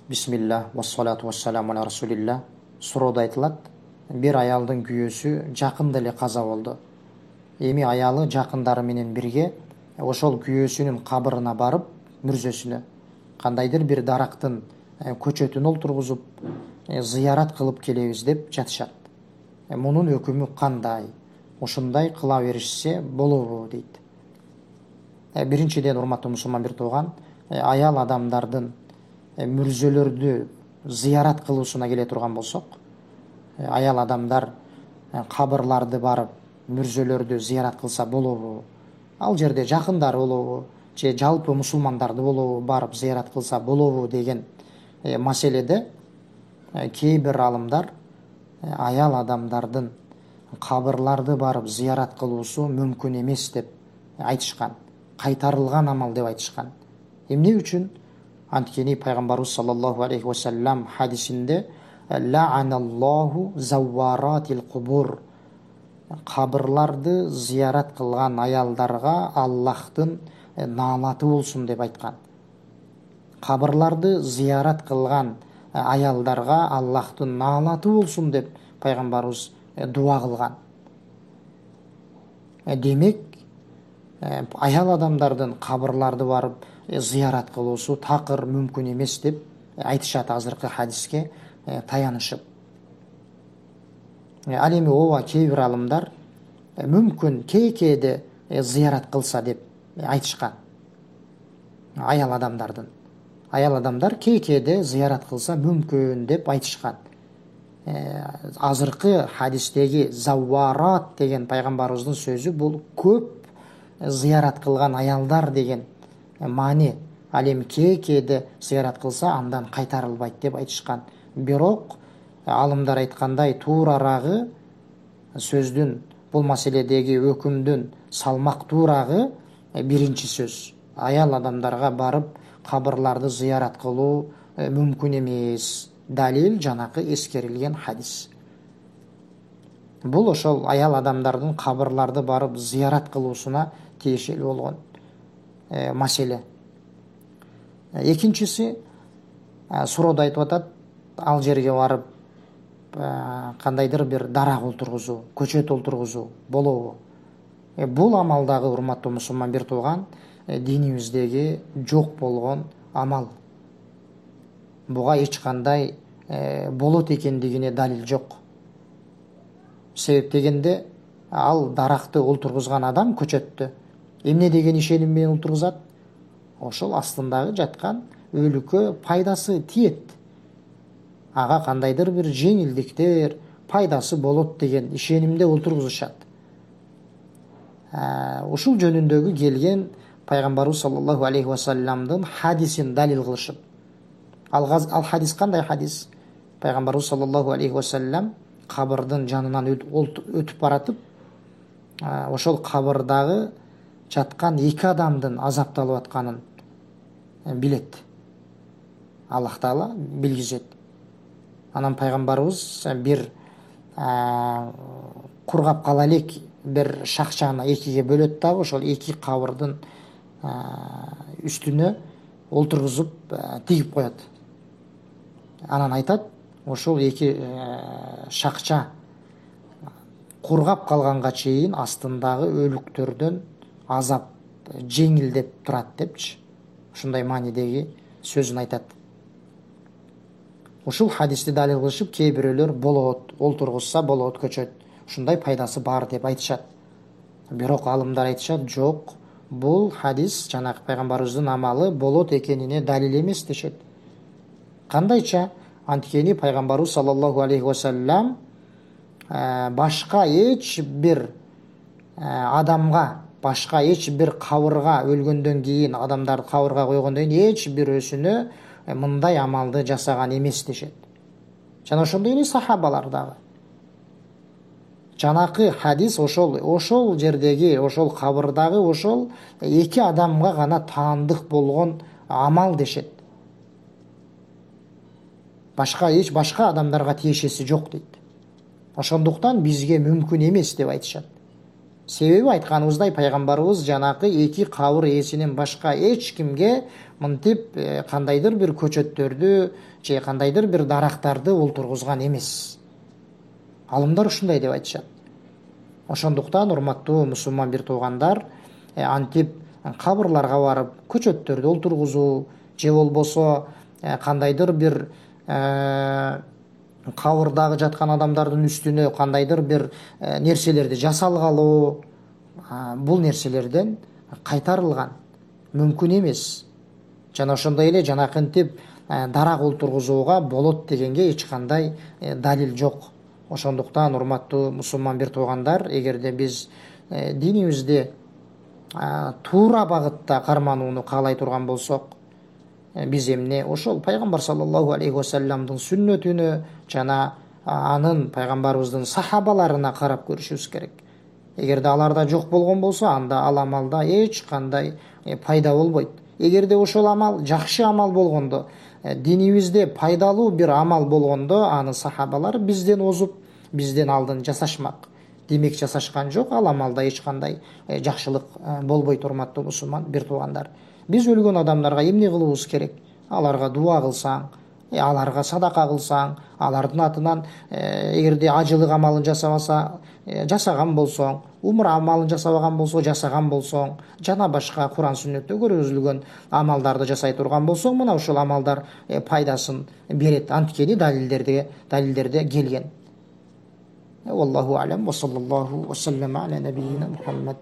Бисмилlah, вассалату вассаламу аля расулилlah. Сурода айтылат, bir аялдың күйөөсү жакында эле каза болду. Эми аялы жакындары менен бирге ошол күйөөсүнүн кабырына барып, мүрзөсүнө кандайдыр бир дарактын көчөтүн олтургузуп, зыярат кылып келебиз деп жатышат. Мунун өкүмү кандай? Ушундай кыла беришсе болобу дейт. Биринчиден, урматтуу мусулман бир тууган, аял адамдардын мүрзөлөрдү зыярат кылуусуна келе турган болсок, аял адамдар кабырларды барып мүрзөлөрдү зыярат кылса болобу? Ал жерде жакындары болобу, же жалпы мусулмандарды болобу барып зыярат кылса болобу деген маселеде кээ бир алымдар аял адамдардын кабырларды барып зыярат кылуусу мүмкүн эмес деп айтышкан. Кайтарылган амал деп айтышкан. Эмне үчүн? Анткени пайгамбарыбыз саллаллаху алейхи ва саллям хадисинде ла'аналлаху завваратил кубур, кабырларды зыярат кылган аялдарга Аллахтын наалаты болсун деп айткан. Кабырларды зыярат кылган аялдарга Аллахтын наалаты болсун деп пайгамбарыбыз дуа кылган. Демек, аял адамдардын кабырларды барып зыярат кылуусу такыр мүмкүн эмес деп айтышат азыркы хадиске таянышып. Ал эми ооба кээ бир алымдар мүмкүн кээде зыярат кылса деп айтышкан. Аял адамдар кээде зыярат кылса мүмкүн деп айтышкан. Азыркы хадистеги завварат деген пайгамбарыбыздын сөзү бул көп зыярат кылган аялдар деген маани. Ал эми кээде зыярат кылса андан кайтарылбайт деп айтышкан. Бирок алымдар айткандай туурарагы сөздүн, бул маселедеги өкүмдүн салмактуурагы биринчи сөз. Аял адамдарга барып кабырларды зыярат кылуу мүмкүн эмес. Далил жанакы эскерилген хадис. Бул ошол аял адамдардын кабырларды барып зыярат кылуусуна тиешелүү болгон маселе. Экинчиси, суроодо айтып атат, ал жерге барып кандайдыр бир дарак олтургузуу, көчөт олтургузуу болобу? Бул амалдагы, урматтуу мусулман бир тууган, динибиздеги жок болгон амал. Буга эч кандай болот экендигине далил жок. Себеп дегенде, ал даракты олтургузган адам көчөттү эмне деген ишеним менен олтургузат? Ошол астындагы жаткан өлүккө пайдасы тиет. Ага кандайдыр бир жеңилдиктер, пайдасы болот деген ишенимде олтургузушат. Ушул жөнүндөгү келген пайгамбарыбыз саллаллаху алейхи ва салламдын хадисин далил кылышып. Ал хадис кандай хадис? Пайгамбарыбыз саллаллаху алейхи ва саллям кабырдын жанынан өтүп баратып, ошол кабырдагы жаткан эки адамдын азапталып атканын билет. Аллах Таала билгизет. Анан пайгамбарыбыз бир кургап кала элек бир шакчаны экиге бөлөт дагы ошол эки кабырдын үстүнө олтургузуп тигип коет. Анан айтат, ошол эки шакча кургап калганга чейин астындагы өлүктөрдөн азап жеңилдеп турат депчи. Ушундай маанидеги сөзүн айтат. Ушул хадисти далил кылышып, кээ бирөөлөр болот, олтургузса болот көчөт, ушундай пайдасы бар деп айтышат. Бирок алымдар айтышат, жок, бул хадис жанагы пайгамбарыбыздын амалы болот экенине далил эмес дешет. Кандайча? Анткени пайгамбарыбыз саллаллаху алейхи ва саллям башка эч бир адамга, башка эч бир кабырга өлгөндөн кийин, адамдарды кабырга койгондон кийин эч бирөөсүнө мындай амалды жасаган эмес дешет. Жана ошондой эле сахабалар дагы. Жанакы хадис ошол жердеги, ошол кабырдагы ошол эки адамга гана таандык болгон амал дешет. Башка адамдарга тиешеси жок дейт. Ошондуктан бизге мүмкүн эмес деп айтышат. Себеби айтканыбыздай пайгамбарыбыз жанакы эки кабыр ээсинен башка эч кимге мынтип кандайдыр бир көчөттөрдү же кандайдыр бир дарактарды олтургузган эмес. Алымдар ушундай деп айтышат. Ошондуктан урматтуу мусулман бир туугандар, антип кабырларга барып көчөттөрдү олтургузуу же болбосо кандайдыр бир кабырдагы жаткан адамдардын үстүнө кандайдыр бир нерселерди жасалгалоо, бул нерселерден кайтарылган, мүмкүн эмес. Жана ошондой эле жанакынтип дарак олтургузууга болот дегенге эч кандай далил жок. Ошондуктан урматтуу мусулман бир туугандар, эгерде биз динибизди туура багытта карманууну каалай турган болсок, биз эмне ошол пайгамбар саллаллаху алейхи вассаламдын сүннөтүнө жана анын пайгамбарыбыздын сахабаларына карап көрүшүбүз керек. Эгерде аларда жок болгон болсо, анда ал амалда эч кандай пайда болбойт. Эгерде ошол амал жакшы амал болгондо, динибизде пайдалуу бир амал болгондо, аны сахабалар бизден озуп, бизден алдын жасашмак. Демек жасашкан жок, ал амалда эч кандай жакшылык болбойт. Урматтуу мусулман бир туугандар, биз өлгөн адамдарга эмне кылыбыз керек? Аларга дуа кылсаң, аларга садака кылсаң, алардын атынан эгерде ажылык амалын жасаган болсоң, умра амалын жасабаган болсо жасаган болсоң, жана башка Куран сүннөттө көрсөтүлгөн амалдарды жасай турган болсоң, мына ушул амалдар пайдасын берет. Анткени далилдерде келген. Wallahu a'lam wa sallallahu wa sallama ala nabiyyina Muhammad.